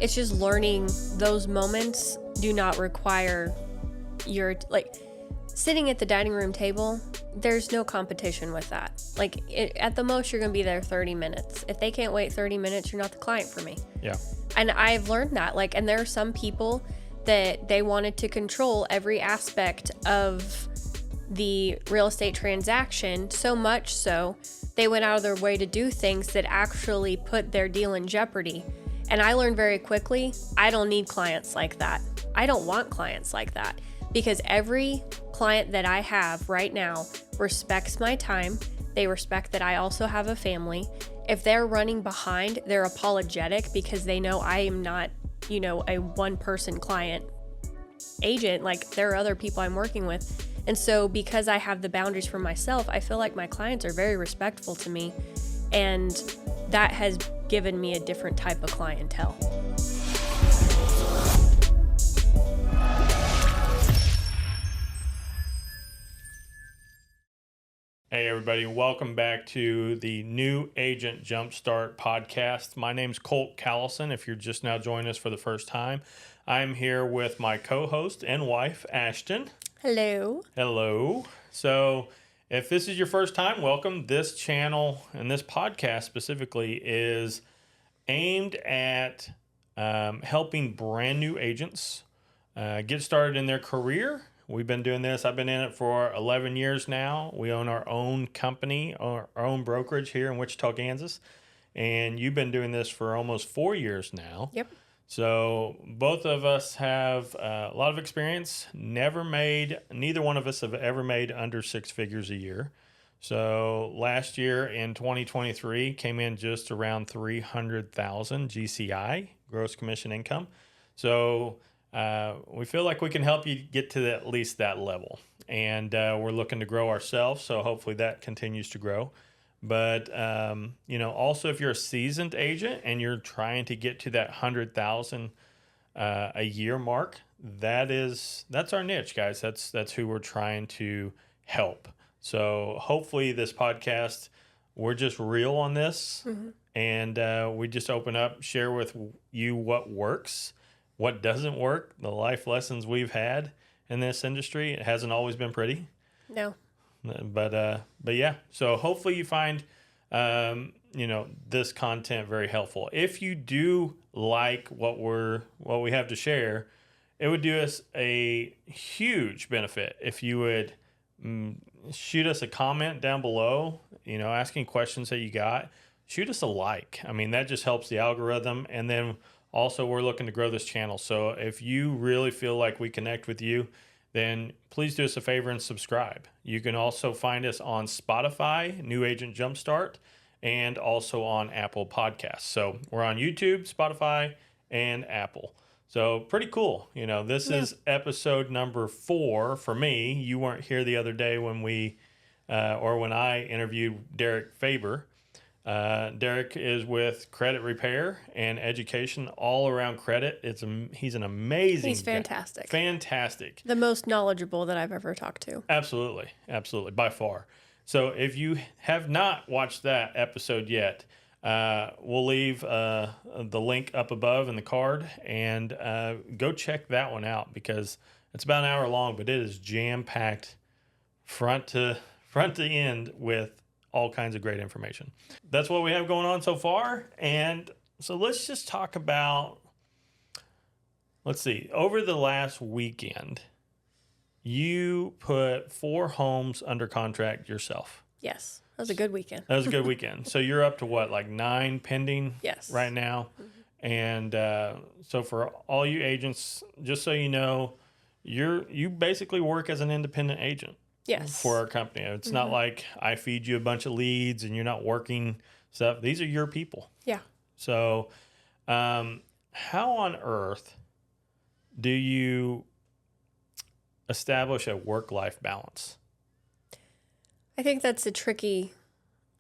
it's just learning those moments do not require your, like, sitting at the dining room table, there's no competition with that. Like, at the most, you're going to be there 30 minutes. If they can't wait 30 minutes, you're not the client for me. Yeah. And I've learned that. Like, and there are some people that they wanted to control every aspect of the real estate transaction, so much so they went out of their way to do things that actually put their deal in jeopardy. And I learned very quickly, I don't need clients like that. I don't want clients like that, because every client that I have right now respects my time. They respect that I also have a family. If they're running behind, they're apologetic because they know I am not, a one-person client agent. Like, there are other people I'm working with. And so because I have the boundaries for myself, I feel like my clients are very respectful to me. And that has given me a different type of clientele. Hey everybody, welcome back to the new Agent Jumpstart podcast. My name's Colt Callison. If you're just now joining us for the first time, I'm here with my co-host and wife, Ashton. Hello. Hello. So if this is your first time, welcome. This channel and this podcast specifically is aimed at helping brand new agents get started in their career. We've been doing this. I've been in it for 11 years now. We own our own company, our own brokerage here in Wichita, Kansas. And you've been doing this for almost 4 years now. Yep. So both of us have a lot of experience. Neither one of us have ever made under six figures a year. So last year in 2023 came in just around 300,000 GCI, gross commission income. So we feel like we can help you get to at least that level. And we're looking to grow ourselves, so hopefully that continues to grow. But, also if you're a seasoned agent and you're trying to get to that 100,000 a year mark, that's our niche, guys. That's who we're trying to help. So hopefully this podcast, we're just real on this. Mm-hmm. And we just open up, share with you what works, what doesn't work, the life lessons we've had in this industry. It hasn't always been pretty. No. But yeah, so hopefully you find, this content very helpful. If you do like what we have to share, it would do us a huge benefit if you would shoot us a comment down below, asking questions that you got. Shoot us a like. I mean, that just helps the algorithm. And then also we're looking to grow this channel. So if you really feel like we connect with you, then please do us a favor and subscribe. You can also find us on Spotify, New Agent Jumpstart, and also on Apple Podcasts. So we're on YouTube, Spotify, and Apple. So pretty cool. This is episode number 4 for me. You weren't here the other day when when I interviewed Deryk Faber. Deryk is with credit repair and education all around credit. He's an amazing He's fantastic. guy. Fantastic. The most knowledgeable that I've ever talked to. Absolutely. By far. So if you have not watched that episode yet, we'll leave the link up above in the card and go check that one out because it's about an hour long, but it is jam-packed front to end with all kinds of great information. That's what we have going on so far. And so let's just talk about, over the last weekend, you put 4 homes under contract yourself. Yes. That was a good weekend. That was a good weekend. So you're up to what, like 9 pending right now? Mm-hmm. And so for all you agents, just so you know, you basically work as an independent agent. Yes. For our company. It's not like I feed you a bunch of leads and you're not working stuff. These are your people. Yeah. So how on earth do you establish a work-life balance? I think that's a tricky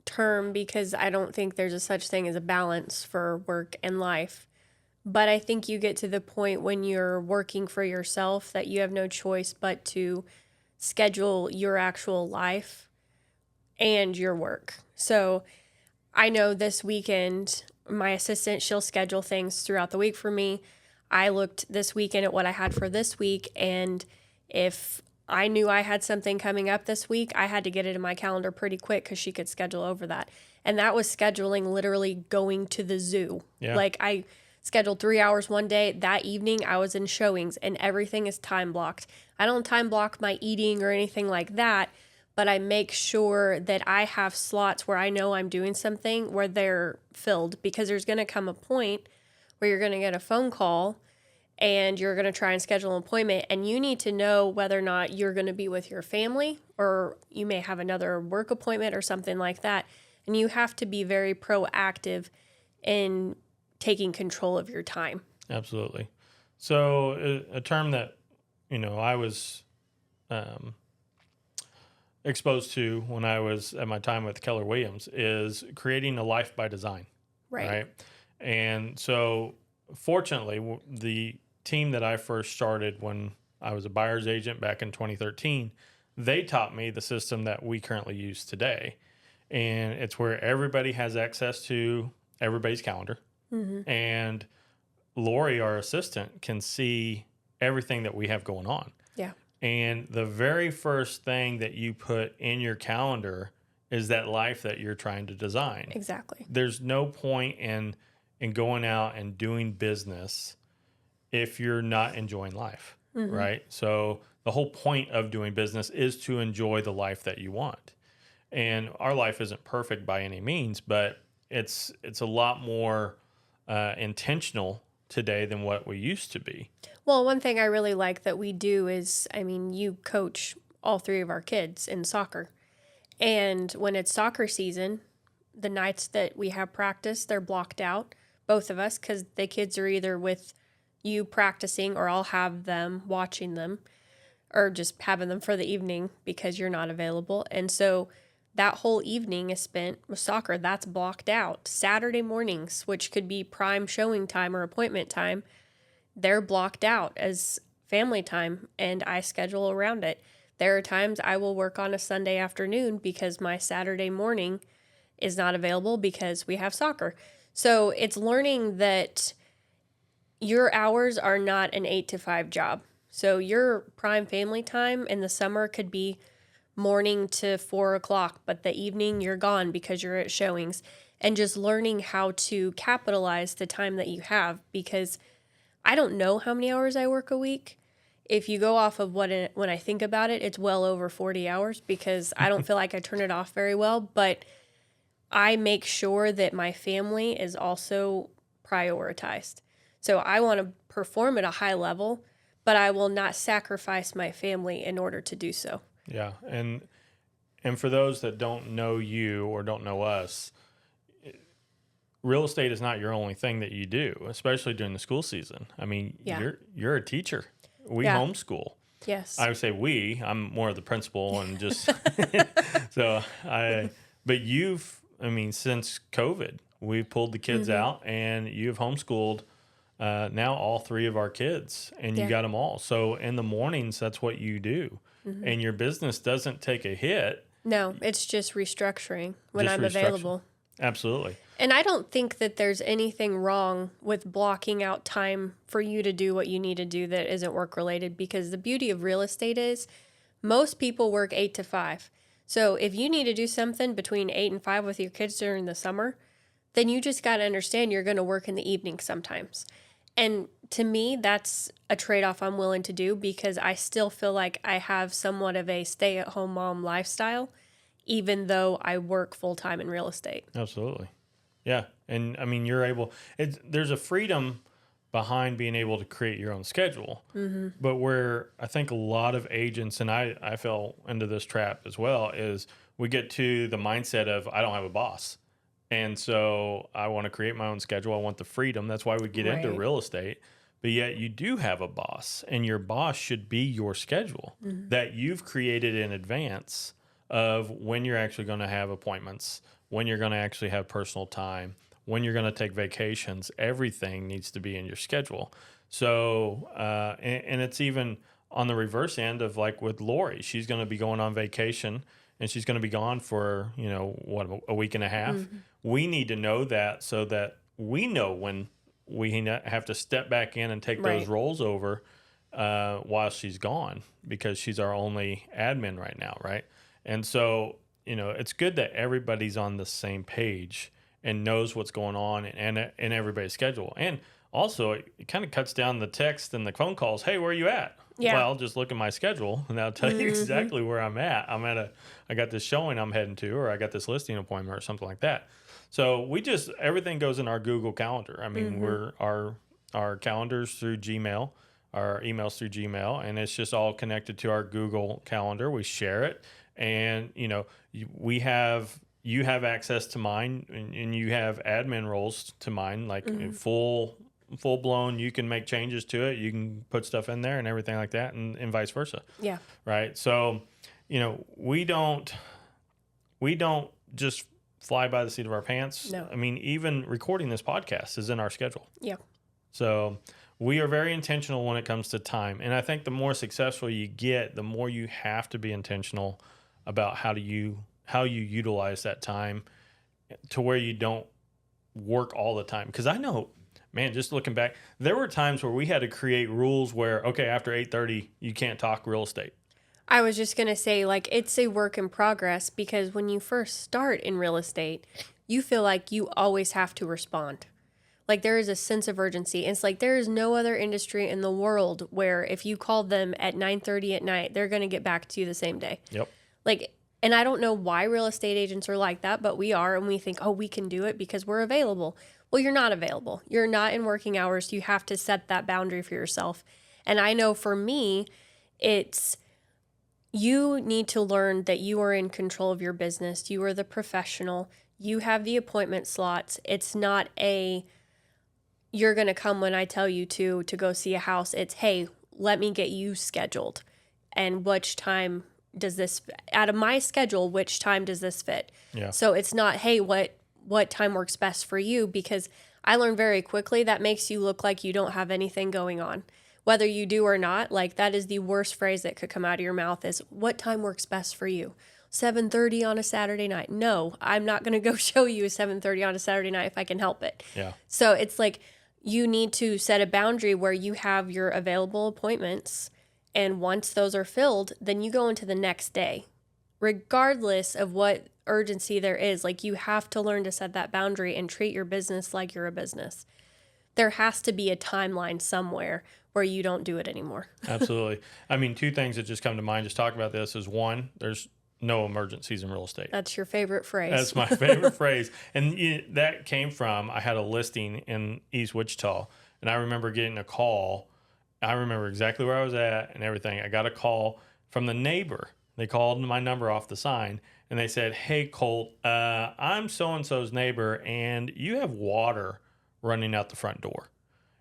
term because I don't think there's a such thing as a balance for work and life. But I think you get to the point when you're working for yourself that you have no choice but to schedule your actual life and your work. So I know this weekend my assistant, she'll schedule things throughout the week for me. I looked this weekend at what I had for this week, and if I knew I had something coming up this week, I had to get it in my calendar pretty quick because she could schedule over that. And that was scheduling literally going to the zoo. Yeah. Like I scheduled 3 hours one day. That evening I was in showings, and everything is time blocked. I don't time block my eating or anything like that, but I make sure that I have slots where I know I'm doing something where they're filled, because there's going to come a point where you're going to get a phone call and you're going to try and schedule an appointment, and you need to know whether or not you're going to be with your family, or you may have another work appointment or something like that. And you have to be very proactive in taking control of your time. Absolutely. So a term that, I was exposed to when I was at my time with Keller Williams is creating a life by design. Right. And so fortunately, the team that I first started when I was a buyer's agent back in 2013, they taught me the system that we currently use today. And it's where everybody has access to everybody's calendar. Mm-hmm. And Lori, our assistant, can see everything that we have going on. Yeah. And the very first thing that you put in your calendar is that life that you're trying to design. Exactly. There's no point in going out and doing business if you're not enjoying life, mm-hmm. right? So the whole point of doing business is to enjoy the life that you want. And our life isn't perfect by any means, but it's a lot more intentional today than what we used to be. Well, one thing I really like that we do is, you coach all 3 of our kids in soccer. And when it's soccer season, the nights that we have practice, they're blocked out, both of us, because the kids are either with you practicing, or I'll have them watching them, or just having them for the evening because you're not available. And so that whole evening is spent with soccer. That's blocked out. Saturday mornings, which could be prime showing time or appointment time, they're blocked out as family time, and I schedule around it. There are times I will work on a Sunday afternoon because my Saturday morning is not available because we have soccer. So it's learning that your hours are not an 8 to 5 job. So your prime family time in the summer could be morning to 4 o'clock, but the evening you're gone because you're at showings. And just learning how to capitalize the time that you have, because I don't know how many hours I work a week. If you go off of when I think about it, it's well over 40 hours because I don't feel like I turn it off very well, but I make sure that my family is also prioritized. So I want to perform at a high level, but I will not sacrifice my family in order to do so. Yeah. And for those that don't know you or don't know us, real estate is not your only thing that you do, especially during the school season. You're a teacher. We homeschool. Yes. I would say I'm more of the principal and just but since COVID, we've pulled the kids mm-hmm. out, and you've homeschooled now all 3 of our kids, and you got them all. So in the mornings, that's what you do. Mm-hmm. And your business doesn't take a hit. No, it's just restructuring when I'm available. Absolutely. And I don't think that there's anything wrong with blocking out time for you to do what you need to do that isn't work related, because the beauty of real estate is most people work 8 to 5. So if you need to do something between 8 and 5 with your kids during the summer, then you just got to understand you're going to work in the evening sometimes. And to me, that's a trade-off I'm willing to do, because I still feel like I have somewhat of a stay-at-home mom lifestyle, even though I work full-time in real estate. Absolutely. Yeah. And you're able, there's a freedom behind being able to create your own schedule. Mm-hmm. But where I think a lot of agents, and I fell into this trap as well, is we get to the mindset of, I don't have a boss. And so I want to create my own schedule. I want the freedom. That's why we get into real estate. But yet you do have a boss, and your boss should be your schedule mm-hmm. that you've created in advance of when you're actually going to have appointments, when you're going to actually have personal time, when you're going to take vacations. Everything needs to be in your schedule. So, and it's even on the reverse end of, like with Lori, she's going to be going on vacation, and she's going to be gone for, a week and a half. Mm-hmm. We need to know that so that we know when we have to step back in and take those Right. roles over while she's gone, because she's our only admin right now, right? And so, it's good that everybody's on the same page and knows what's going on and everybody's schedule. And also, it kind of cuts down the text and the phone calls. Hey, where are you at? Yeah. Well, just look at my schedule and I'll tell you exactly where I'm at. I got this showing I'm heading to, or I got this listing appointment or something like that. So everything goes in our Google Calendar. I mean, our calendars through Gmail, our emails through Gmail, and it's just all connected to our Google Calendar. We share it, and you have access to mine, and you have admin roles to mine, like full blown. You can make changes to it. You can put stuff in there and everything like that, and vice versa. Yeah. Right. So, we don't just fly by the seat of our pants. No. I mean, even recording this podcast is in our schedule. Yeah. So we are very intentional when it comes to time. And I think the more successful you get, the more you have to be intentional about how you utilize that time to where you don't work all the time. Because I know, man, just looking back, there were times where we had to create rules where, okay, after 8:30, you can't talk real estate. I was just going to say, like, it's a work in progress, because when you first start in real estate, you feel like you always have to respond. Like, there is a sense of urgency. It's like there is no other industry in the world where if you call them at 9:30 at night, they're going to get back to you the same day. Yep. Like, and I don't know why real estate agents are like that, but we are, and we think, oh, we can do it because we're available. Well, you're not available. You're not in working hours. You have to set that boundary for yourself. And I know for me, you need to learn that you are in control of your business. You are the professional. You have the appointment slots. It's not you're going to come when I tell you to go see a house. It's, hey, let me get you scheduled. And which time does this, out of my schedule, which time does this fit? Yeah. So it's not, hey, what time works best for you? Because I learned very quickly that makes you look like you don't have anything going on. Whether you do or not, like, that is the worst phrase that could come out of your mouth is, what time works best for you? 7:30 on a Saturday night. No, I'm not going to go show you 7:30 on a Saturday night if I can help it. Yeah. So it's like you need to set a boundary where you have your available appointments, and once those are filled, then you go into the next day. Regardless of what urgency there is, like, you have to learn to set that boundary and treat your business like you're a business. There has to be a timeline somewhere where you don't do it anymore. Absolutely. I mean, two things that just come to mind just talking about this is, one, there's no emergencies in real estate. That's your favorite phrase. That's my favorite phrase. And that came from, I had a listing in East Wichita, and I remember getting a call. I remember exactly where I was at and everything. I got a call from the neighbor. They called my number off the sign, and they said, hey, Colt, I'm so-and-so's neighbor, and you have water running out the front door.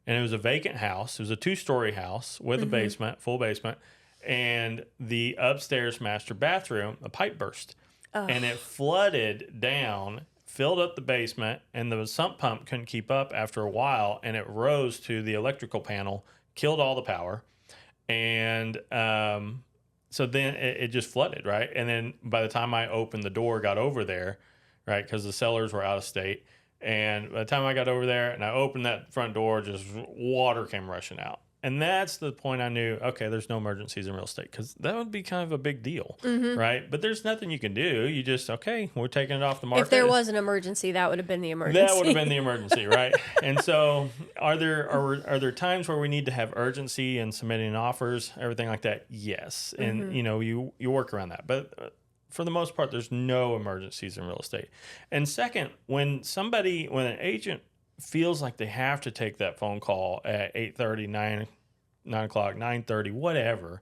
And it was a vacant house. It was a 2-story house with a basement, full basement. And the upstairs master bathroom, a pipe burst. And it flooded down, filled up the basement, and the sump pump couldn't keep up after a while. And it rose to the electrical panel, killed all the power. And so then it just flooded, right? And then by the time I opened the door, got over there, right, because the sellers were out of state. And by the time I got over there and I opened that front door, just water came rushing out. And that's the point I knew, okay, there's no emergencies in real estate, because that would be kind of a big deal, right? But there's nothing you can do. You just, okay, we're taking it off the market. If there was an emergency, that would have been the emergency. That would have been the emergency, right? And so are there times where we need to have urgency in submitting offers, everything like that? Yes. And, you work around that. But for the most part, there's no emergencies in real estate. And second, when an agent feels like they have to take that phone call at 8:30, 9 o'clock, 9:30, whatever,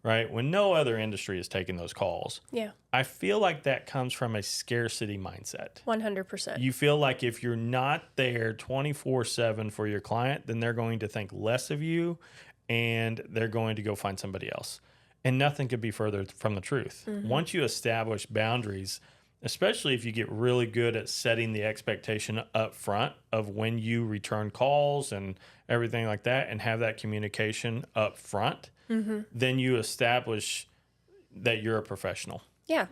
right? When no other industry is taking those calls. Yeah. I feel like that comes from a scarcity mindset. 100%. You feel like if you're not there 24/7 for your client, then they're going to think less of you, and they're going to go find somebody else. And nothing could be further from the truth. Once you establish boundaries, especially if you get really good at setting the expectation up front of when you return calls and everything like that, and have that communication up front, then you establish that you're a professional. Yeah.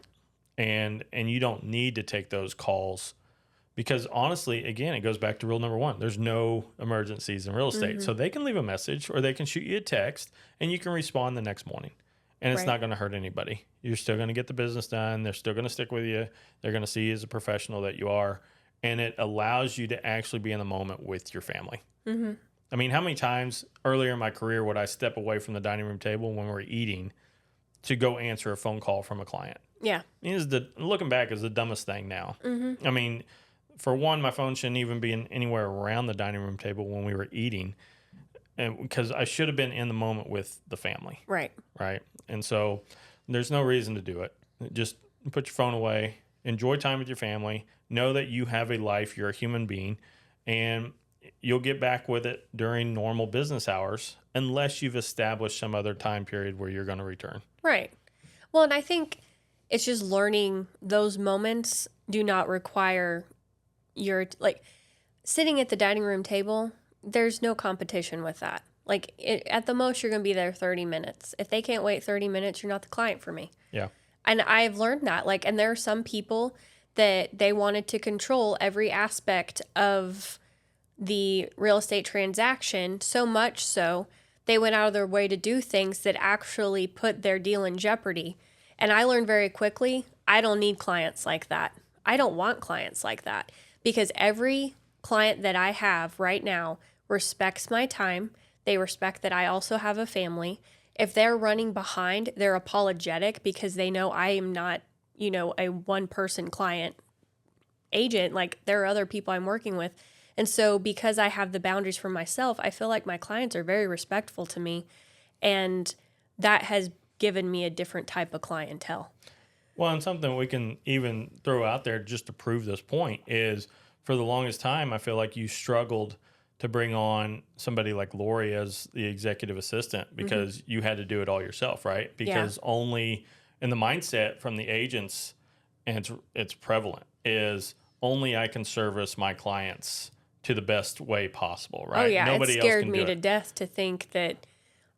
And you don't need to take those calls Because honestly, again, it goes back to rule number one. There's no emergencies in real estate. Mm-hmm. So they can leave a message or they can shoot you a text and you can respond the next morning. And it's Right. not going to hurt anybody. You're still going to get the business done. They're still going to stick with you. They're going to see you as a professional that you are. And it allows you to actually be in the moment with your family. Mm-hmm. I mean, how many times earlier in my career would I step away from the dining room table when we were eating to go answer a phone call from a client? Yeah. Looking back is the dumbest thing now. Mm-hmm. I mean, for one, my phone shouldn't even be anywhere around the dining room table when we were eating, and because I should have been in the moment with the family. Right. Right. And so there's no reason to do it. Just put your phone away, enjoy time with your family, know that you have a life, you're a human being, and you'll get back with it during normal business hours unless you've established some other time period where you're going to return. Right. Well, and I think it's just learning those moments do not require your, like, sitting at the dining room table, there's no competition with that. Like, at the most, you're going to be there 30 minutes. If they can't wait 30 minutes, you're not the client for me. Yeah. And I've learned that. Like, and there are some people that they wanted to control every aspect of the real estate transaction, so much so they went out of their way to do things that actually put their deal in jeopardy. And I learned very quickly, I don't need clients like that. I don't want clients like that, because every client that I have right now respects my time. They respect that I also have a family. If they're running behind, they're apologetic because they know I am not, a one-person client agent. Like, there are other people I'm working with. And so because I have the boundaries for myself, I feel like my clients are very respectful to me. And that has given me a different type of clientele. Well, and something we can even throw out there just to prove this point is, for the longest time, I feel like you struggled to bring on somebody like Lori as the executive assistant because you had to do it all yourself, right? Because only in the mindset from the agents, and it's prevalent, is only I can service my clients to the best way possible, right? Oh, yeah. Nobody it else scared can me do to it. death to think that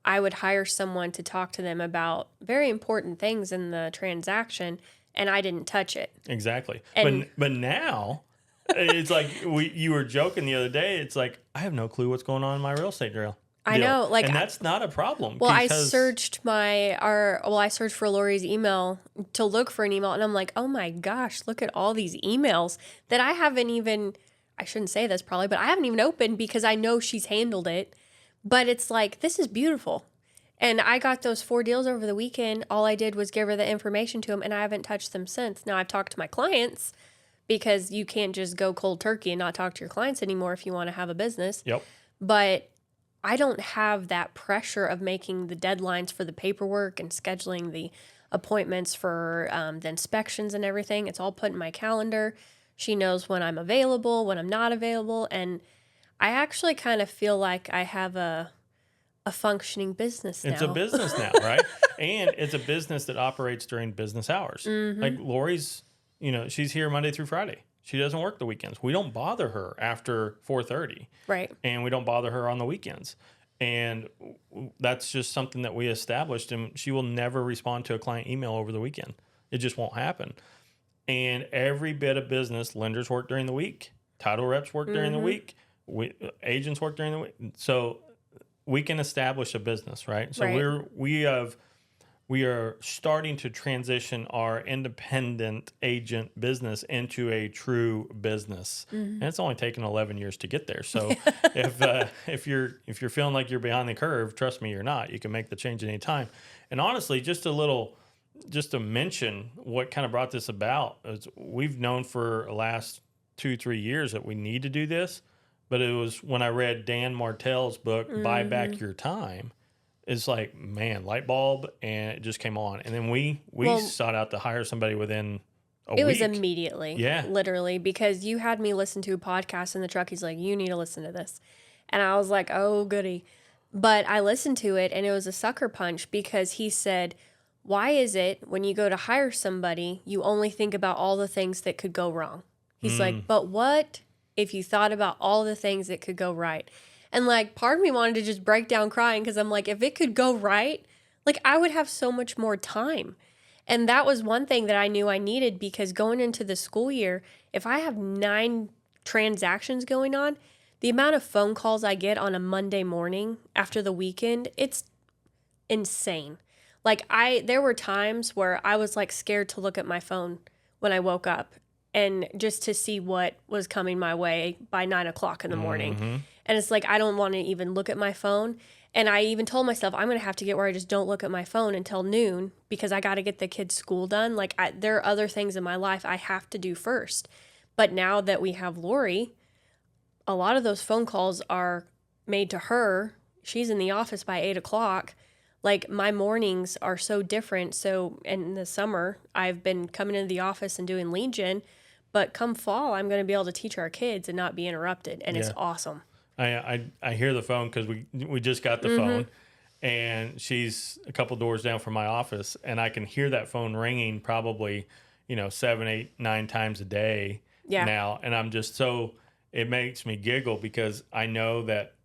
I would hire someone to talk to them about very important things in the transaction, and I didn't touch it. Exactly. And but now it's like you were joking the other day. It's like, I have no clue what's going on in my real estate deal. I know, like, and that's not a problem. well, I because searched I searched for Lori's email to look for an email, and I'm like, oh my gosh, look at all these emails that I haven't even, I shouldn't say this probably, but I haven't even opened because I know she's handled it. But it's like, this is beautiful. And I got those 4 deals over the weekend. All I did was give her the information to them, and I haven't touched them since. Now, I've talked to my clients because you can't just go cold turkey and not talk to your clients anymore if you want to have a business. Yep. But I don't have that pressure of making the deadlines for the paperwork and scheduling the appointments for the inspections and everything. It's all put in my calendar. She knows when I'm available, when I'm not available. And I actually kind of feel like I have a functioning business now. It's a business now, right? And it's a business that operates during business hours. Like Lori's, she's here Monday through Friday. She doesn't work the weekends. We don't bother her after 4:30. Right. And we don't bother her on the weekends. And that's just something that we established. And she will never respond to a client email over the weekend. It just won't happen. And every bit of business, lenders work during the week. Title reps work during the week. Agents work during the week. So we can establish a business, right? So Right. we are starting to transition our independent agent business into a true business, and it's only taken 11 years to get there. So if you're feeling like you're behind the curve, trust me, you're not. You can make the change at any time. And honestly, just to mention what kind of brought this about is we've known for the last 2-3 years that we need to do this, but it was when I read Dan Martell's book, Buy Back Your Time. It's like, man, light bulb, and it just came on. And then we sought out to hire somebody within a week. It was immediately, Yeah. literally, because you had me listen to a podcast in the truck. He's like, you need to listen to this. And I was like, oh, goody. But I listened to it, and it was a sucker punch because he said, why is it when you go to hire somebody, you only think about all the things that could go wrong? He's like, but what if you thought about all the things that could go right? And like, part of me wanted to just break down crying because I'm like, if it could go right, like I would have so much more time. And that was one thing that I knew I needed, because going into the school year, if I have 9 transactions going on, the amount of phone calls I get on a Monday morning after the weekend, it's insane. Like there were times where I was like scared to look at my phone when I woke up, and just to see what was coming my way by 9 o'clock in the morning. Mm-hmm. And it's like, I don't want to even look at my phone. And I even told myself, I'm going to have to get where I just don't look at my phone until noon, because I got to get the kids' school done. Like there are other things in my life I have to do first. But now that we have Lori, a lot of those phone calls are made to her. She's in the office by 8 o'clock. Like, my mornings are so different. So in the summer, I've been coming into the office and doing lead gen, but come fall, I'm going to be able to teach our kids and not be interrupted. And it's awesome. I hear the phone, because we just got the phone, and she's a couple doors down from my office, and I can hear that phone ringing probably, 7, 8, 9 times a day now. And I'm just it makes me giggle, because I know that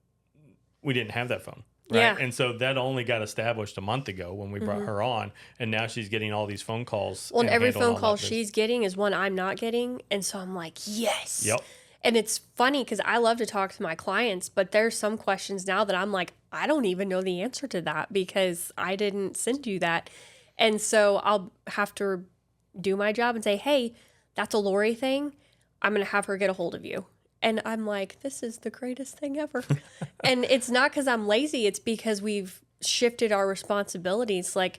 we didn't have that phone. Right. Yeah. And so that only got established a month ago when we brought her on. And now she's getting all these phone calls. Well, and every phone call she's getting is one I'm not getting. And so I'm like, yes. Yep. And it's funny, because I love to talk to my clients, but there's some questions now that I'm like, I don't even know the answer to that, because I didn't send you that. And so I'll have to do my job and say, hey, that's a Lori thing. I'm going to have her get a hold of you. And I'm like, this is the greatest thing ever. And it's not because I'm lazy. It's because we've shifted our responsibilities. Like,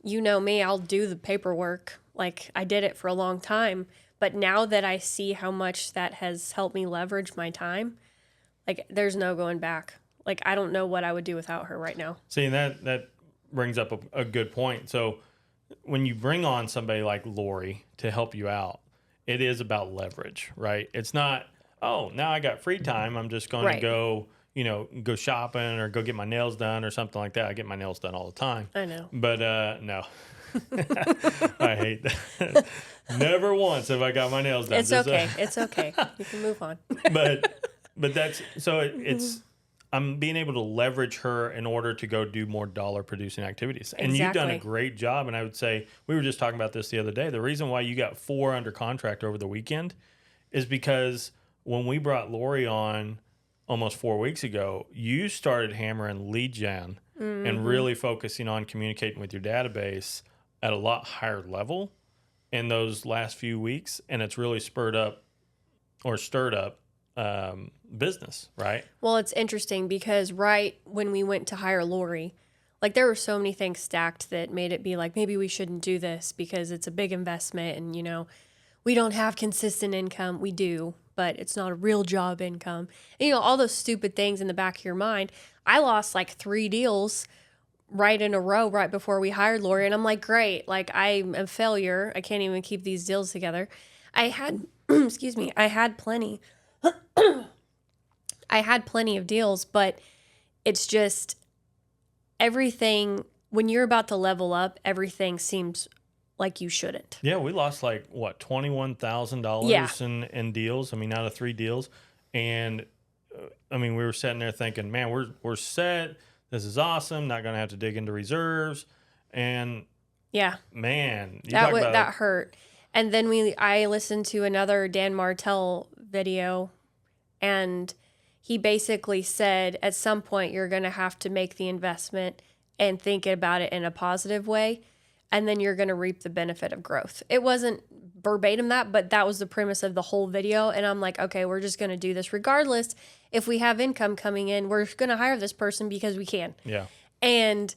you know me, I'll do the paperwork. Like, I did it for a long time. But now that I see how much that has helped me leverage my time, like, there's no going back. Like, I don't know what I would do without her right now. See, and that brings up a good point. So when you bring on somebody like Lori to help you out, it is about leverage, right? It's not, oh, now I got free time, I'm just going to go, go shopping or go get my nails done or something like that. I get my nails done all the time. I know. But no. I hate that. Never once have I got my nails done. It's okay. It's okay. You can move on. but that's so it's I'm being able to leverage her in order to go do more dollar producing activities. And you've done a great job. And I would say, we were just talking about this the other day. The reason why you got 4 under contract over the weekend is because when we brought Lori on almost 4 weeks ago, you started hammering lead gen and really focusing on communicating with your database at a lot higher level in those last few weeks. And it's really stirred up business, right? Well, it's interesting because right when we went to hire Lori, like there were so many things stacked that made it be like, maybe we shouldn't do this because it's a big investment and, we don't have consistent income. We do, but it's not a real job income. And, all those stupid things in the back of your mind. I lost like 3 deals right in a row right before we hired Lori. And I'm like, great. Like, I'm a failure. I can't even keep these deals together. I had, excuse me, I had plenty. I had plenty of deals, but it's just everything, when you're about to level up, everything seems like you shouldn't. Yeah, we lost like, what, $21,000 in deals. I mean, out of 3 deals. And we were sitting there thinking, man, we're set. This is awesome. Not going to have to dig into reserves. And yeah, man, that hurt. And then I listened to another Dan Martell video, and he basically said at some point you're going to have to make the investment and think about it in a positive way, and then you're going to reap the benefit of growth. It wasn't verbatim that, but that was the premise of the whole video. And I'm like, okay, we're just going to do this regardless. If we have income coming in, we're going to hire this person because we can. Yeah. And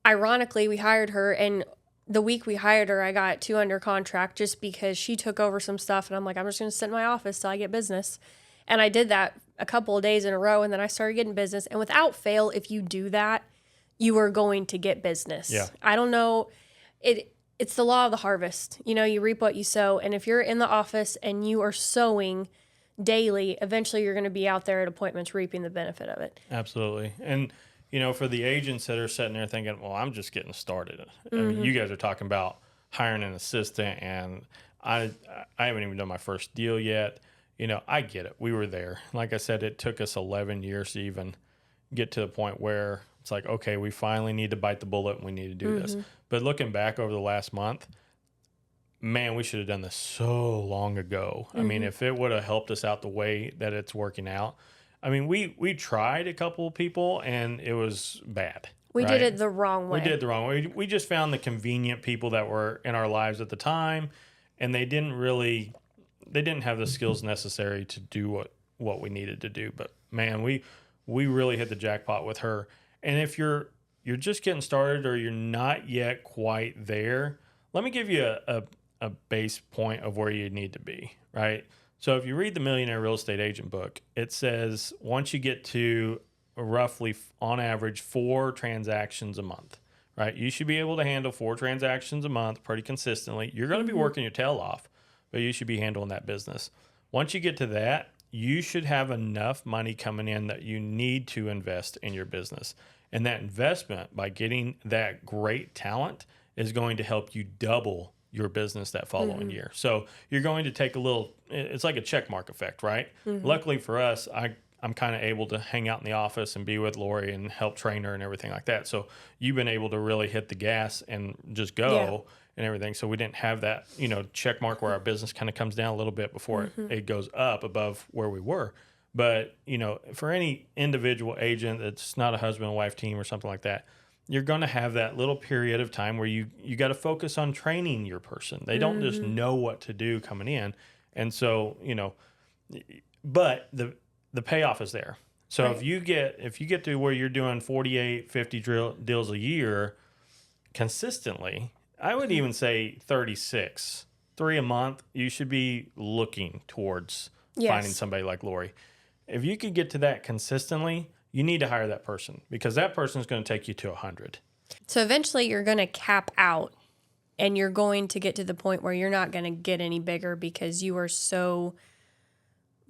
ironically, we hired her, and the week we hired her, I got 2 under contract just because she took over some stuff. And I'm like, I'm just going to sit in my office till I get business. And I did that a couple of days in a row, and then I started getting business. And without fail, if you do that, you are going to get business. Yeah. I don't know. It's the law of the harvest. You reap what you sow. And if you're in the office and you are sowing daily, eventually you're going to be out there at appointments reaping the benefit of it. Absolutely. And, for the agents that are sitting there thinking, well, I'm just getting started. I mean, you guys are talking about hiring an assistant, and I haven't even done my first deal yet. I get it. We were there. Like I said, it took us 11 years to even get to the point where It's like, okay, we finally need to bite the bullet and we need to do this. But looking back over the last month, man, we should have done this so long ago. I mean, if it would have helped us out the way that it's working out. I mean, we tried a couple of people and it was bad. We did it the wrong way. We did the wrong way. We just found the convenient people that were in our lives at the time, and they didn't have the skills necessary to do what we needed to do. But man, we really hit the jackpot with her. And if you're just getting started or you're not yet quite there, let me give you a base point of where you need to be, right? So if you read the Millionaire Real Estate Agent book, it says once you get to roughly on average 4 transactions a month, right? You should be able to handle 4 transactions a month pretty consistently. You're going to be working your tail off, but you should be handling that business. Once you get to that, you should have enough money coming in that you need to invest in your business. And that investment, by getting that great talent, is going to help you double your business that following year. So you're going to take it's like a check mark effect, right? Luckily for us, I'm kind of able to hang out in the office and be with Lori and help train her and everything like that. So you've been able to really hit the gas and just go and everything. So we didn't have that, check mark where our business kind of comes down a little bit before it goes up above where we were. But, for any individual agent that's not a husband and wife team or something like that, you're going to have that little period of time where you got to focus on training your person. They don't just know what to do coming in. And so, but the payoff is there. So if you get to where you're doing 48, 50 deals a year consistently, I would even say 36, 3 a month, you should be looking towards finding somebody like Lori. If you could get to that consistently, you need to hire that person because that person is going to take you to 100. So eventually you're going to cap out and you're going to get to the point where you're not going to get any bigger because you are so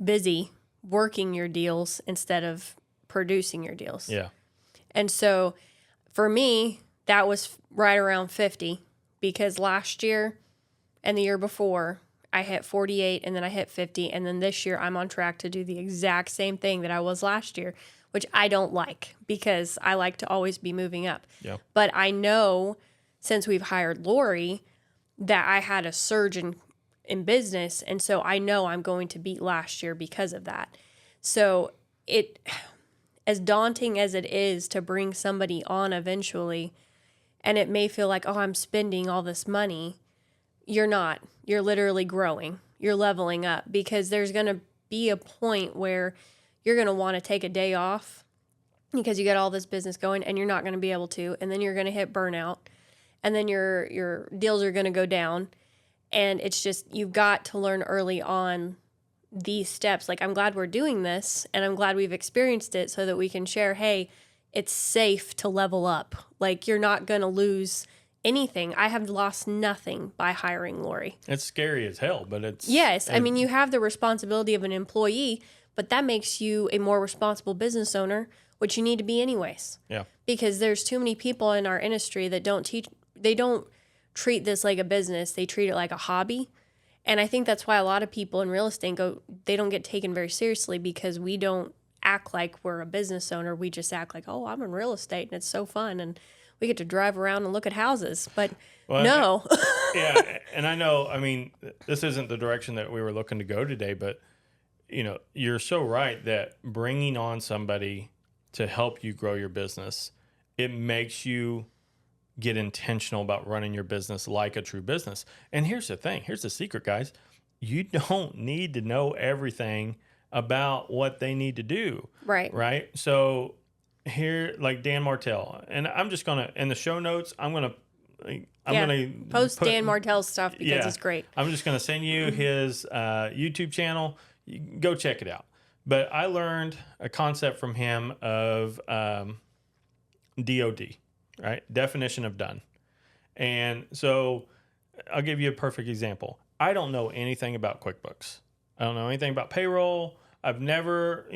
busy working your deals instead of producing your deals. Yeah. And so for me, that was right around 50 because last year and the year before I hit 48 and then I hit 50. And then this year I'm on track to do the exact same thing that I was last year, which I don't like because I like to always be moving up. Yeah. But I know since we've hired Lori that I had a surge in business. And so I know I'm going to beat last year because of that. So as daunting as it is to bring somebody on eventually, and it may feel like, oh, I'm spending all this money. You're not. You're literally growing. You're leveling up because there's going to be a point where you're going to want to take a day off because you got all this business going and you're not going to be able to. And then you're going to hit burnout and then your deals are going to go down. And it's just, you've got to learn early on these steps. Like, I'm glad we're doing this and I'm glad we've experienced it so that we can share, hey, it's safe to level up. Like, you're not going to lose anything. I have lost nothing by hiring Lori. It's scary as hell, but it's... Yes. I mean, you have the responsibility of an employee, but that makes you a more responsible business owner, which you need to be anyways. Yeah. Because there's too many people in our industry that don't treat this like a business. They treat it like a hobby. And I think that's why a lot of people in real estate they don't get taken very seriously because we don't act like we're a business owner. We just act like, oh, I'm in real estate and it's so fun. And we get to drive around and look at houses. But no. Yeah. And I know, I mean, this isn't the direction that we were looking to go today, but you're so right that bringing on somebody to help you grow your business, it makes you get intentional about running your business like a true business. And here's the thing. Here's the secret, guys. You don't need to know everything about what they need to do. Right. Right. So here, like Dan Martell, and I'm just going to, in the show notes, I'm going to post Dan Martell's stuff because it's great. I'm just going to send you his YouTube channel. You can go check it out. But I learned a concept from him of DOD, right? Definition of done. And so I'll give you a perfect example. I don't know anything about QuickBooks. I don't know anything about payroll. I've never,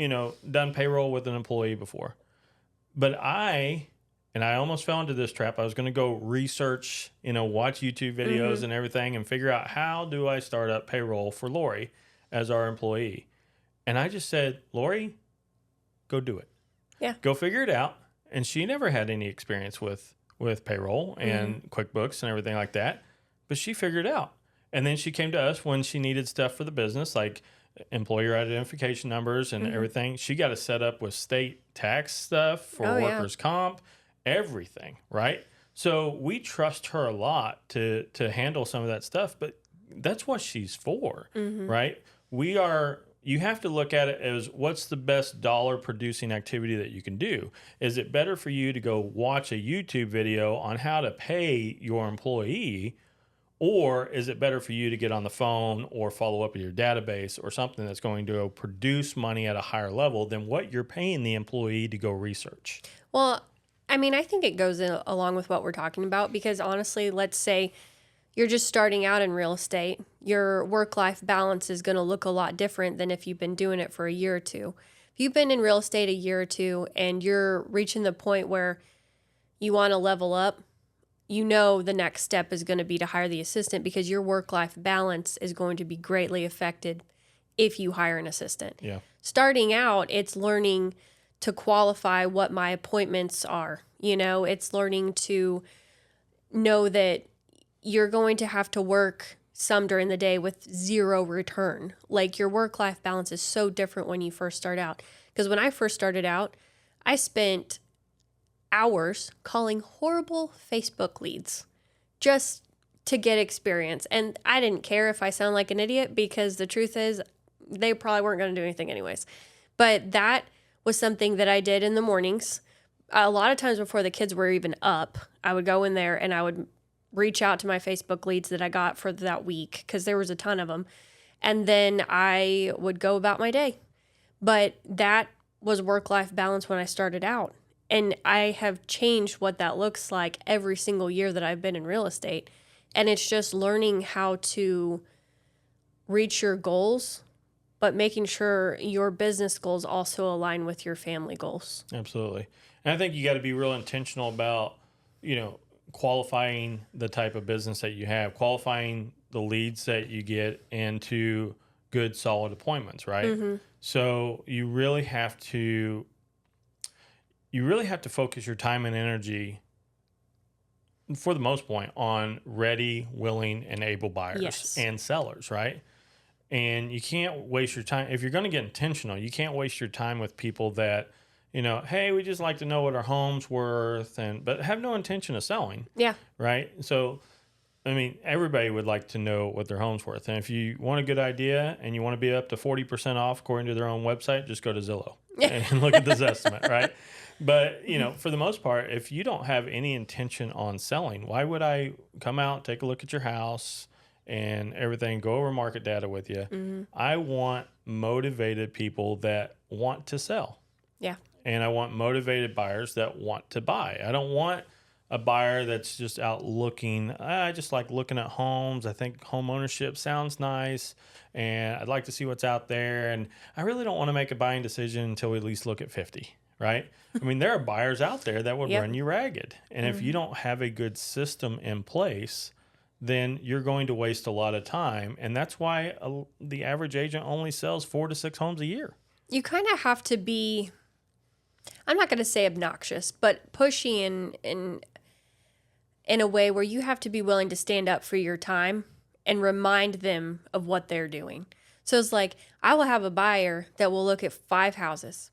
done payroll with an employee before. But I almost fell into this trap. I was going to go research, watch YouTube videos and everything and figure out how do I start up payroll for Lori as our employee. And I just said, Lori, go do it. Yeah. Go figure it out. and she never had any experience with payroll and QuickBooks and everything like that, but she figured it out. And then she came to us when she needed stuff for the business, like employer identification numbers and everything. She got it set up with state tax stuff for workers' comp, everything, right? So we trust her a lot to handle some of that stuff, but that's what she's for, right? You have to look at it as what's the best dollar producing activity that you can do. Is it better for you to go watch a YouTube video on how to pay your employee, or is it better for you to get on the phone or follow up with your database or something that's going to produce money at a higher level than what you're paying the employee to go research? Well, I mean, I think it goes along with what we're talking about, because honestly, let's say you're just starting out in real estate. Your work-life balance is going to look a lot different than if you've been doing it for a year or two. If you've been in real estate a year or two and you're reaching the point where you want to level up, you know the next step is going to be to hire the assistant, because your work-life balance is going to be greatly affected if you hire an assistant. Yeah. Starting out, it's learning to qualify what my appointments are. It's learning to know that you're going to have to work some during the day with zero return. Like, your work-life balance is so different when you first start out. Because when I first started out, I spent hours calling horrible Facebook leads just to get experience. And I didn't care if I sound like an idiot, because the truth is they probably weren't going to do anything anyways. But that was something that I did in the mornings. A lot of times before the kids were even up, I would go in there and I would reach out to my Facebook leads that I got for that week, because there was a ton of them. And then I would go about my day. But that was work-life balance when I started out. And I have changed what that looks like every single year that I've been in real estate. And it's just learning how to reach your goals, but making sure your business goals also align with your family goals. Absolutely. And I think you got to be real intentional about, qualifying the type of business that you have, qualifying the leads that you get into good, solid appointments, right? So you really have to focus your time and energy, for the most part, on ready, willing, and able buyers and sellers, right? And you can't waste your time. If you're going to get intentional, you can't waste your time with people that, hey, we just like to know what our home's worth, but have no intention of selling. Yeah. Right? So, I mean, everybody would like to know what their home's worth. And if you want a good idea and you want to be up to 40% off according to their own website, just go to Zillow and look at this estimate, right? But, for the most part, if you don't have any intention on selling, why would I come out, take a look at your house and everything, go over market data with you? I want motivated people that want to sell. Yeah. And I want motivated buyers that want to buy. I don't want a buyer that's just out looking. I just like looking at homes. I think home ownership sounds nice, and I'd like to see what's out there. And I really don't want to make a buying decision until we at least look at 50, right? I mean, there are buyers out there that would run you ragged. And if you don't have a good system in place, then you're going to waste a lot of time. And that's why the average agent only sells 4 to 6 homes a year. You kind of have to be, I'm not going to say obnoxious, but pushy in a way where you have to be willing to stand up for your time and remind them of what they're doing. So it's like, I will have a buyer that will look at 5 houses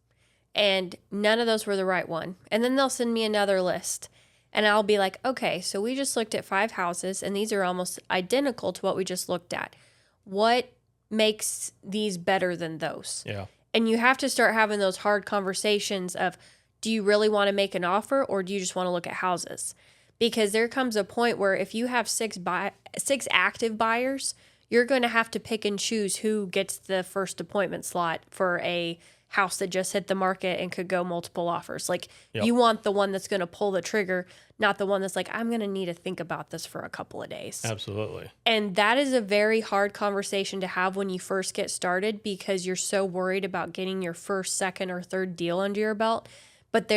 and none of those were the right one. And then they'll send me another list and I'll be like, okay, so we just looked at 5 houses and these are almost identical to what we just looked at. What makes these better than those? Yeah. And you have to start having those hard conversations of, do you really want to make an offer or do you just want to look at houses? Because there comes a point where if you have 6 active buyers, you're going to have to pick and choose who gets the first appointment slot for a house that just hit the market and could go multiple offers. Like, you want the one that's going to pull the trigger, not the one that's like, I'm going to need to think about this for a couple of days. Absolutely. And that is a very hard conversation to have when you first get started, because you're so worried about getting your first, second, or third deal under your belt. But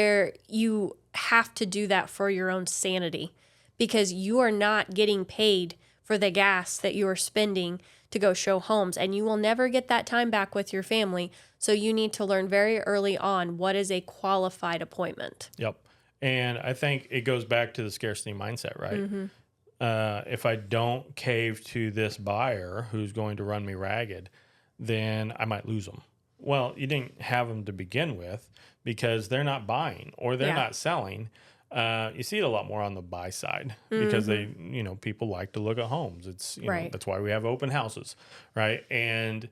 you have to do that for your own sanity, because you are not getting paid for the gas that you are spending to go show homes, and you will never get that time back with your family. So you need to learn very early on what is a qualified appointment. Yep. And I think it goes back to the scarcity mindset, right? If I don't cave to this buyer who's going to run me ragged, then I might lose them. Well, you didn't have them to begin with because they're not buying or they're not selling. You see it a lot more on the buy side because they, people like to look at homes. It's, that's why we have open houses, right? And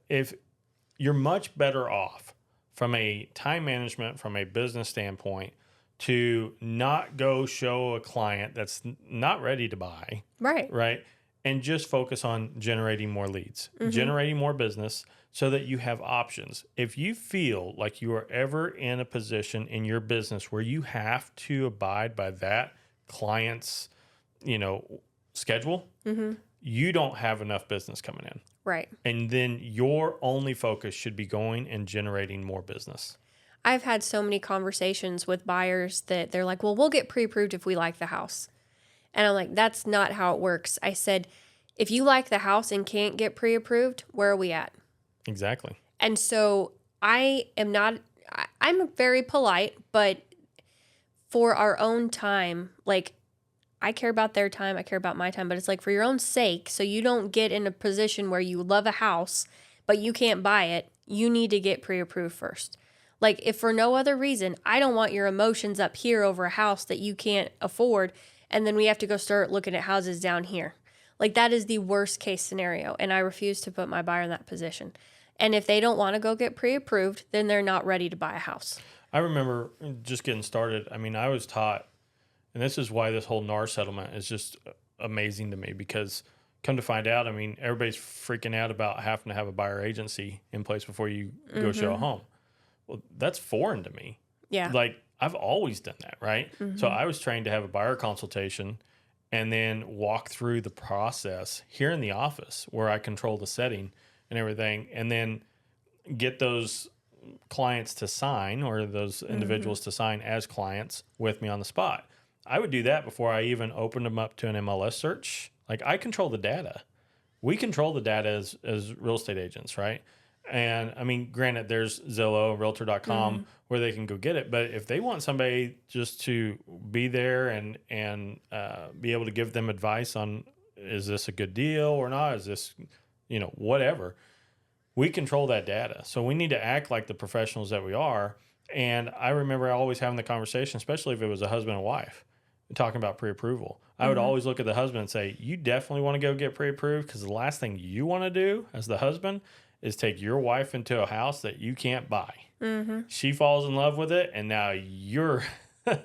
if you're much better off from a time management, from a business standpoint, to not go show a client that's not ready to buy, right? And just focus on generating more leads, generating more business so that you have options. If you feel like you are ever in a position in your business where you have to abide by that client's, schedule, you don't have enough business coming in. Right. And then your only focus should be going and generating more business. I've had so many conversations with buyers that they're like, well, we'll get pre-approved if we like the house. And I'm like, that's not how it works. I said, if you like the house and can't get pre-approved, where are we at? Exactly. And so I'm very polite, but for our own time, like I care about their time, I care about my time, but it's like for your own sake, so you don't get in a position where you love a house, but you can't buy it, you need to get pre-approved first. Like if for no other reason, I don't want your emotions up here over a house that you can't afford, and then we have to go start looking at houses down here. Like that is the worst case scenario, and I refuse to put my buyer in that position. And if they don't want to go get pre-approved, then they're not ready to buy a house. I remember just getting started. I mean, I was taught, and this is why this whole NAR settlement is just amazing to me because come to find out, I mean, everybody's freaking out about having to have a buyer agency in place before you go show a home. Well, that's foreign to me. Yeah. Like I've always done that, right? So I was trained to have a buyer consultation and then walk through the process here in the office where I control the setting and everything, and then get those clients to sign or those individuals to sign as clients with me on the spot. I would do that before I even opened them up to an MLS search. Like I control the data. We control the data as real estate agents, right? And I mean, granted, there's Zillow, Realtor.com where they can go get it. But if they want somebody just to be there and be able to give them advice on, is this a good deal or not? Is this, whatever. We control that data. So we need to act like the professionals that we are. And I remember always having the conversation, especially if it was a husband and wife, talking about pre-approval. I would always look at the husband and say, you definitely want to go get pre-approved because the last thing you want to do as the husband is take your wife into a house that you can't buy. She falls in love with it, and now you're in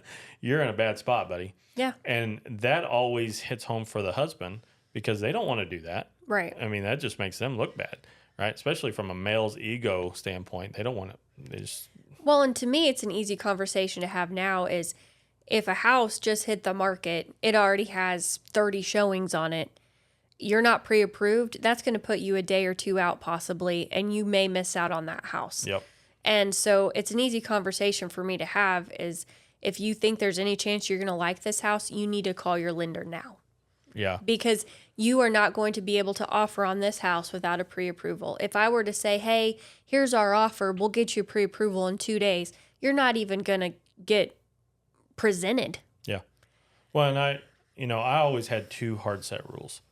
a bad spot, buddy. Yeah. And that always hits home for the husband because they don't want to do that. Right. I mean, that just makes them look bad, right? Especially from a male's ego standpoint. They don't want to. They just... Well, and to me, it's an easy conversation to have now is if a house just hit the market, it already has 30 showings on it, you're not pre-approved, that's going to put you a day or two out possibly, and you may miss out on that house. Yep. And so it's an easy conversation for me to have is if you think there's any chance you're going to like this house, you need to call your lender now. Yeah. Because you are not going to be able to offer on this house without a pre-approval. If I were to say, hey, here's our offer, we'll get you pre-approval in 2 days, you're not even going to get presented. Yeah. Well, and I always had two hard set rules.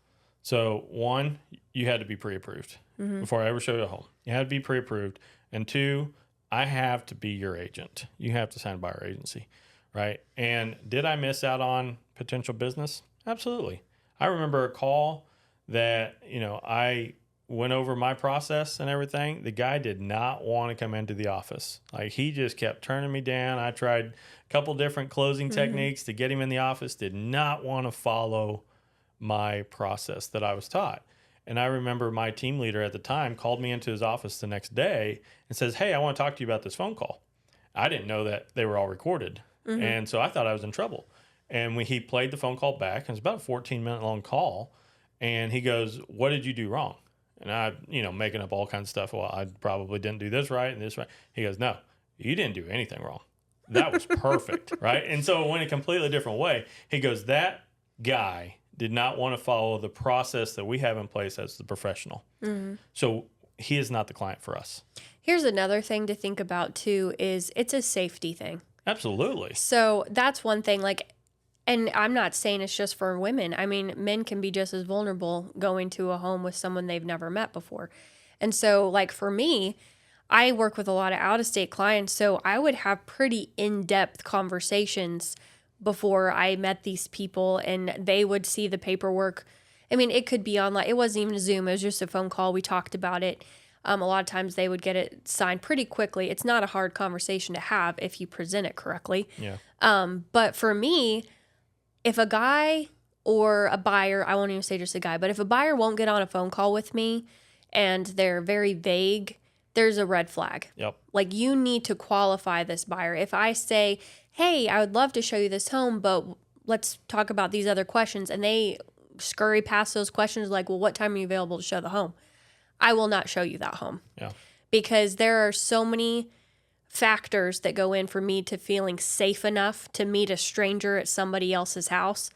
So one, you had to be pre-approved before I ever showed you a home. You had to be pre-approved. And two, I have to be your agent. You have to sign a buyer agency, right? And did I miss out on potential business? Absolutely. I remember a call that, I went over my process and everything. The guy did not want to come into the office. Like he just kept turning me down. I tried a couple different closing techniques to get him in the office, did not want to follow my process that I was taught. And I remember my team leader at the time called me into his office the next day and says, hey, I want to talk to you about this phone call. I didn't know that they were all recorded. And so I thought I was in trouble. And when he played the phone call back, and it's about a 14-minute long call, and he goes, what did you do wrong? And I, making up all kinds of stuff. Well, I probably didn't do this right and this right. He goes, no, you didn't do anything wrong. That was perfect, right? And so it went a completely different way. He goes, that guy did not want to follow the process that we have in place as the professional. So he is not the client for us. Here's another thing to think about too, is it's a safety thing. Absolutely. So that's one thing, like, and I'm not saying it's just for women. I mean, men can be just as vulnerable going to a home with someone they've never met before. And so, like, for me, I work with a lot of out-of-state clients, so I would have pretty in-depth conversations before I met these people, and they would see the paperwork. I mean, it could be online. It wasn't even a Zoom. It was just a phone call. We talked about it. A lot of times they would get it signed pretty quickly. It's not a hard conversation to have if you present it correctly. Yeah. But for me, if a guy or a buyer, I won't even say just a guy, but if a buyer won't get on a phone call with me and they're very vague, there's a red flag. Yep. Like, you need to qualify this buyer. If I say, hey, I would love to show you this home, but let's talk about these other questions, and they scurry past those questions like, well, what time are you available to show the home? I will not show you that home. Yeah. Because there are so many factors that go in for me to feeling safe enough to meet a stranger at somebody else's house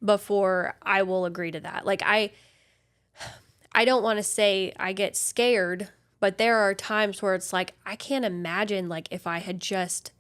before I will agree to that. Like, I don't want to say I get scared, but there are times where it's like, I can't imagine, like, if I had just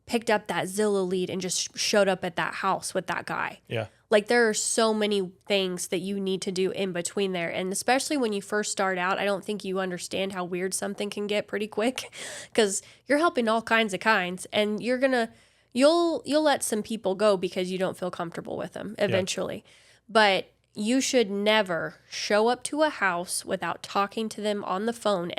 picked up that Zillow lead and just showed up at that house with that guy. Yeah. Like, there are so many things that you need to do in between there. And especially when you first start out, I don't think you understand how weird something can get pretty quick, because you're helping all kinds of kinds, and you'll let some people go because you don't feel comfortable with them eventually. Yeah. But you should never show up to a house without talking to them on the phone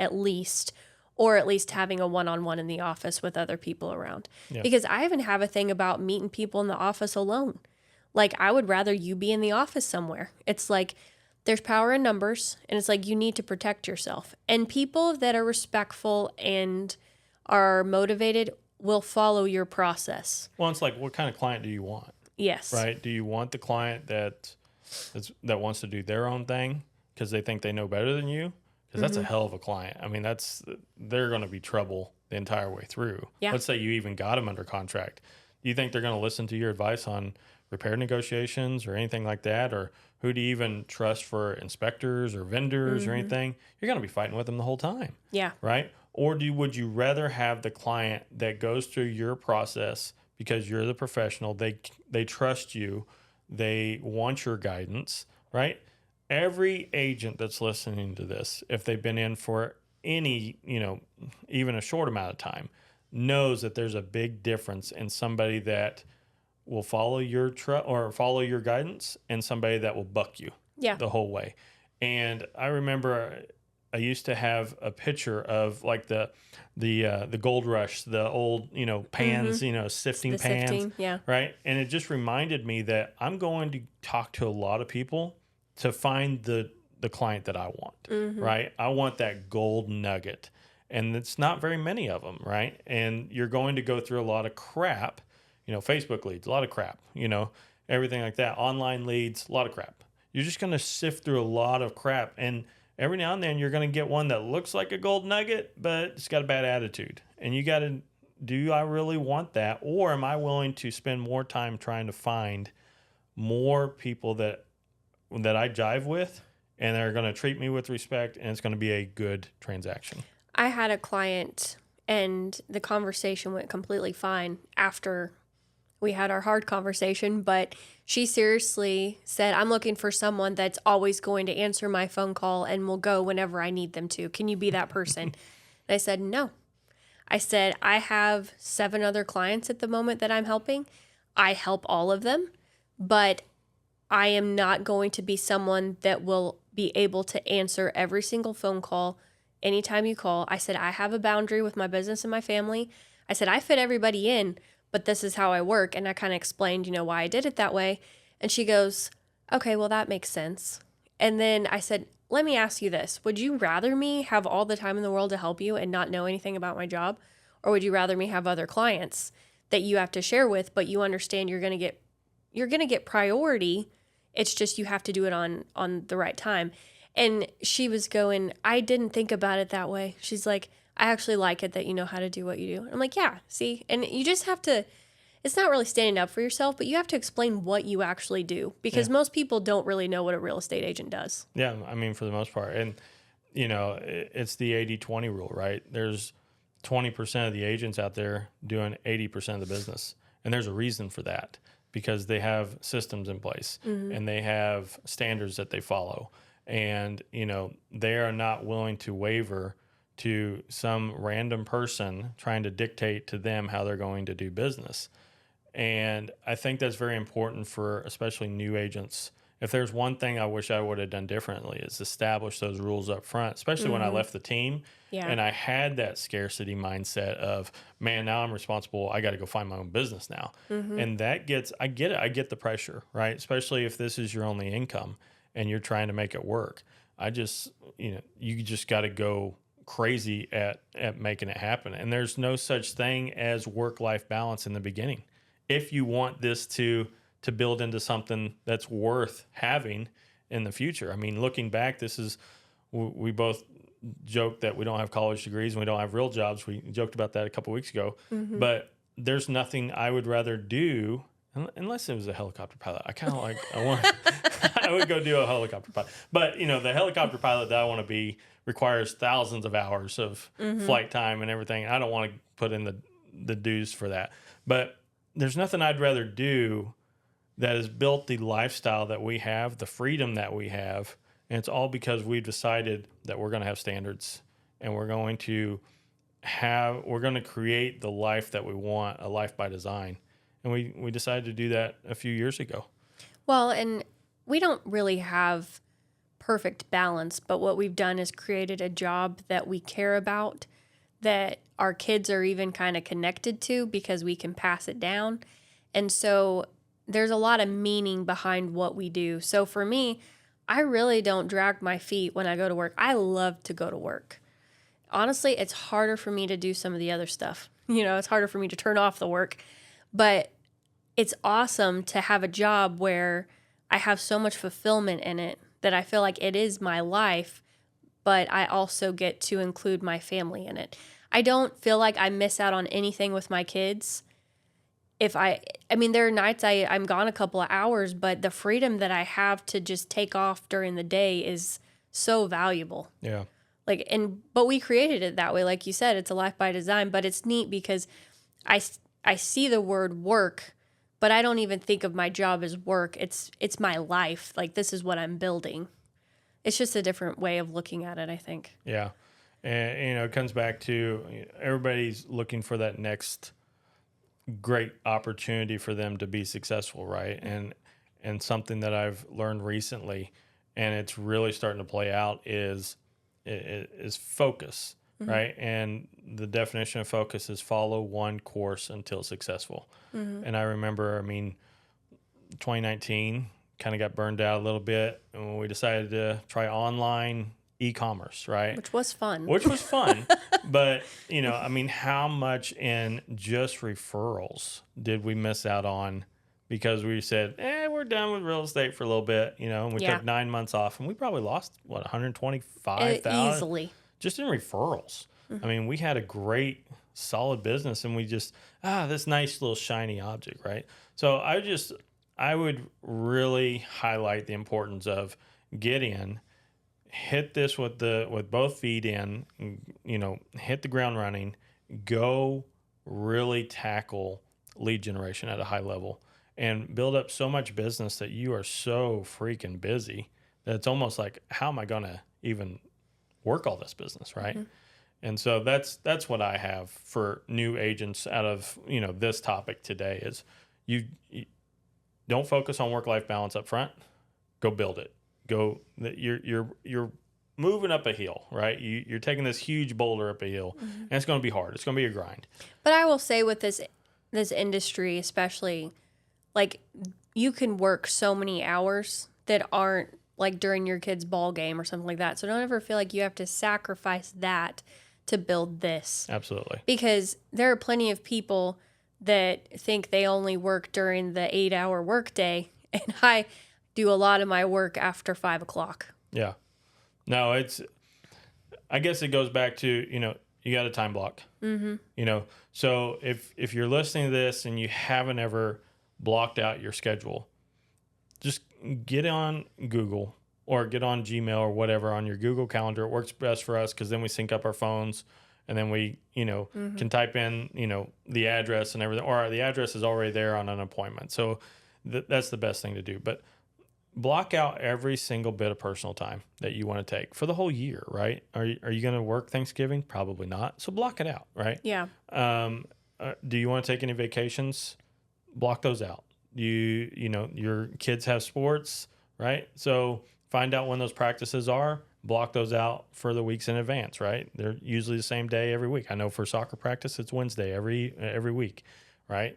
or at least having a one-on-one in the office with other people around. Yeah. Because I even have a thing about meeting people in the office alone. Like, I would rather you be in the office somewhere. It's like, there's power in numbers, and it's like, you need to protect yourself. And people that are respectful and are motivated will follow your process. Well, it's like, what kind of client do you want? Yes. Right? Do you want the client that wants to do their own thing because they think they know better than you? Because that's a hell of a client. I mean, they're going to be trouble the entire way through. Yeah. Let's say you even got them under contract. Do you think they're going to listen to your advice on repair negotiations or anything like that? Or who do you even trust for inspectors or vendors or anything? You're going to be fighting with them the whole time. Yeah. Right? Or would you rather have the client that goes through your process because you're the professional, they trust you, they want your guidance, right? Every agent that's listening to this, if they've been in for any, even a short amount of time, knows that there's a big difference in somebody that will follow your follow your guidance and somebody that will buck you the whole way. And I remember I used to have a picture of like the gold rush, the old, pans, sifting the pans, sifting, right? And it just reminded me that I'm going to talk to a lot of people to find the client that I want, right? I want that gold nugget. And it's not very many of them, right? And you're going to go through a lot of crap, Facebook leads, a lot of crap, everything like that. Online leads, a lot of crap. You're just going to sift through a lot of crap. And every now and then you're going to get one that looks like a gold nugget, but it's got a bad attitude. And you got to, do I really want that? Or am I willing to spend more time trying to find more people that I jive with and they're going to treat me with respect and it's going to be a good transaction? I had a client and the conversation went completely fine after we had our hard conversation, but she seriously said, I'm looking for someone that's always going to answer my phone call and will go whenever I need them to. Can you be that person? And I said, no. I said, I have 7 other clients at the moment that I'm helping. I help all of them, but I am not going to be someone that will be able to answer every single phone call anytime you call. I said, I have a boundary with my business and my family. I said, I fit everybody in, but this is how I work. And I kind of explained, why I did it that way. And she goes, okay, well, that makes sense. And then I said, let me ask you this. Would you rather me have all the time in the world to help you and not know anything about my job? Or would you rather me have other clients that you have to share with, but you understand you're going to get priority. It's just you have to do it on the right time. And she was going, I didn't think about it that way. She's like, I actually like it that you know how to do what you do. I'm like, yeah, see? And you just have to, it's not really standing up for yourself, but you have to explain what you actually do, because most people don't really know what a real estate agent does. Yeah, I mean, for the most part. And, it's the 80-20 rule, right? There's 20% of the agents out there doing 80% of the business. And there's a reason for that, because they have systems in place and they have standards that they follow. And, they are not willing to waver to some random person trying to dictate to them how they're going to do business. And I think that's very important for especially new agents. If there's one thing I wish I would have done differently, is establish those rules up front, especially when I left the team. Yeah. And I had that scarcity mindset of, man, now I'm responsible. I got to go find my own business now. And that I get it. I get the pressure, right? Especially if this is your only income and you're trying to make it work. You just got to go crazy at making it happen. And there's no such thing as work-life balance in the beginning. If you want this to build into something that's worth having in the future. I mean, looking back, we both joked that we don't have college degrees and we don't have real jobs. We joked about that a couple weeks ago. But there's nothing I would rather do, unless it was a helicopter pilot. I would go do a helicopter pilot. But, the helicopter pilot that I want to be requires thousands of hours of flight time and everything. I don't want to put in the dues for that. But there's nothing I'd rather do that has built the lifestyle that we have, the freedom that we have. And it's all because we've decided that we're going to have standards and we're going to create the life that we want, a life by design. And we decided to do that a few years ago. Well, and we don't really have perfect balance, but what we've done is created a job that we care about, that our kids are even kind of connected to, because we can pass it down. And so there's a lot of meaning behind what we do. So for me, I really don't drag my feet when I go to work. I love to go to work. Honestly, it's harder for me to do some of the other stuff. It's harder for me to turn off the work. But it's awesome to have a job where I have so much fulfillment in it that I feel like it is my life, but I also get to include my family in it. I don't feel like I miss out on anything with my kids. I mean, there are nights I'm gone a couple of hours, but the freedom that I have to just take off during the day is so valuable. Yeah. But we created it that way. Like you said, it's a life by design, but it's neat because I see the word work, but I don't even think of my job as work. It's my life. Like, this is what I'm building. It's just a different way of looking at it, I think. Yeah. And, it comes back to everybody's looking for that next great opportunity for them to be successful, right? And something that I've learned recently, and it's really starting to play out, is focus, right? And the definition of focus is follow one course until successful. And I remember, 2019 kind of got burned out a little bit, and when we decided to try online e-commerce, right? Which was fun. But, how much in just referrals did we miss out on because we said, we're done with real estate for a little bit, and we took 9 months off, and we probably lost, $125,000? Easily. Just in referrals. We had a great, solid business, and we just, this nice little shiny object, right? So I would really highlight the importance of get in, hit this with both feet in, hit the ground running, go really tackle lead generation at a high level and build up so much business that you are so freaking busy that it's almost like, how am I going to even work all this business, right? And so that's what I have for new agents out of, this topic today is you don't focus on work-life balance up front. Go build it. You're moving up a hill, right? You're taking this huge boulder up a hill, and it's going to be hard. It's going to be a grind. But I will say with this industry, especially, like, you can work so many hours that aren't like during your kid's ball game or something like that. So don't ever feel like you have to sacrifice that to build this. Absolutely. Because there are plenty of people that think they only work during the 8-hour workday, and I do a lot of my work after 5 o'clock. Yeah. No, I guess it goes back to, you got a time block, So if you're listening to this and you haven't ever blocked out your schedule, just get on Google or get on Gmail or whatever on your Google Calendar. It works best for us because then we sync up our phones and then we, can type in, the address and everything, or the address is already there on an appointment. So that's the best thing to do. But block out every single bit of personal time that you want to take for the whole year, right? Are you going to work Thanksgiving? Probably not. So block it out, right? Yeah. Do you want to take any vacations? Block those out. Your kids have sports, right? So find out when those practices are, block those out for the weeks in advance, right? They're usually the same day every week. I know for soccer practice, it's Wednesday every week, right?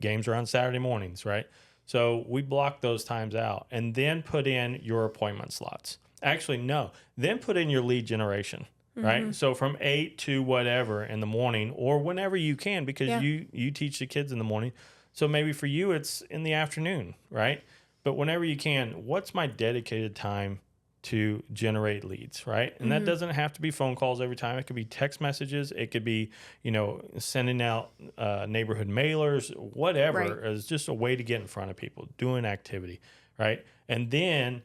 Games are on Saturday mornings, right? So we block those times out and then put in your appointment slots. Actually, no, then put in your lead generation, right? So from 8 to whatever in the morning or whenever you can, because you teach the kids in the morning. So maybe for you, it's in the afternoon, right? But whenever you can, what's my dedicated time to generate leads, right? And that doesn't have to be phone calls every time. It could be text messages. It could be, sending out neighborhood mailers, whatever. It's just a way to get in front of people, doing activity, right? And then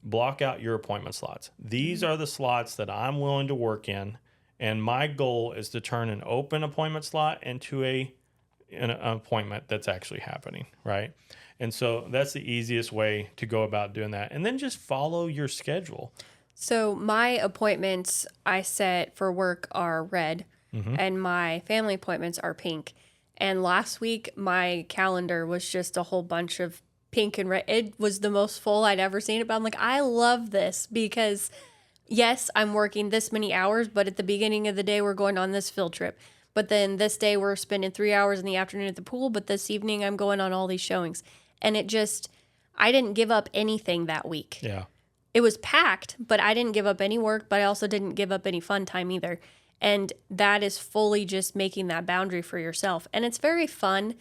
block out your appointment slots. These are the slots that I'm willing to work in. And my goal is to turn an open appointment slot into an appointment that's actually happening, right? And so that's the easiest way to go about doing that. And then just follow your schedule. So my appointments I set for work are red, and my family appointments are pink. And last week, my calendar was just a whole bunch of pink and red. It was the most full I'd ever seen it. But I'm like, I love this because, yes, I'm working this many hours, but at the beginning of the day, we're going on this field trip. But then this day, we're spending 3 hours in the afternoon at the pool. But this evening, I'm going on all these showings. And I didn't give up anything that week. Yeah. It was packed, but I didn't give up any work, but I also didn't give up any fun time either. And that is fully just making that boundary for yourself. And it's very fun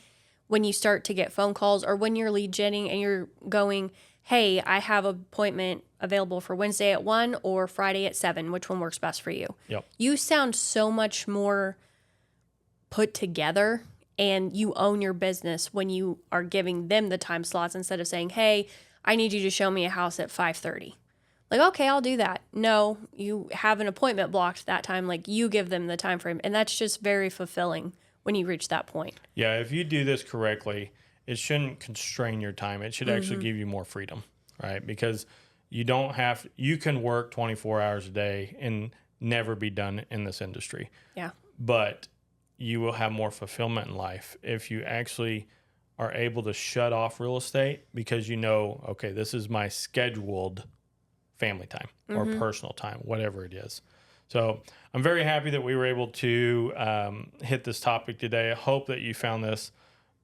when you start to get phone calls or when you're lead genning and you're going, hey, I have an appointment available for Wednesday at 1 or Friday at 7. Which one works best for you? Yep. You sound so much more put together and you own your business when you are giving them the time slots instead of saying, hey, I need you to show me a house at 5:30. Like, okay, I'll do that. No, you have an appointment blocked that time. Like, you give them the time frame. And that's just very fulfilling when you reach that point. Yeah, if you do this correctly, it shouldn't constrain your time. It should actually give you more freedom, right? Because you can work 24 hours a day and never be done in this industry. Yeah. But you will have more fulfillment in life if you actually are able to shut off real estate because okay, this is my scheduled family time or personal time, whatever it is. So I'm very happy that we were able to hit this topic today. I hope that you found this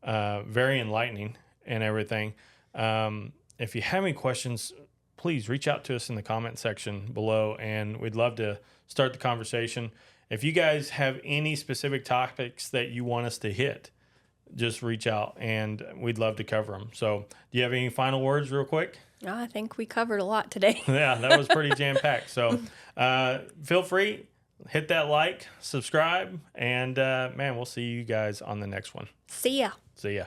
very enlightening and everything. If you have any questions, please reach out to us in the comment section below, and we'd love to start the conversation. If you guys have any specific topics that you want us to hit, just reach out, and we'd love to cover them. So do you have any final words real quick? I think we covered a lot today. Yeah, that was pretty jam-packed. So feel free, hit that like, subscribe, and we'll see you guys on the next one. See ya. See ya.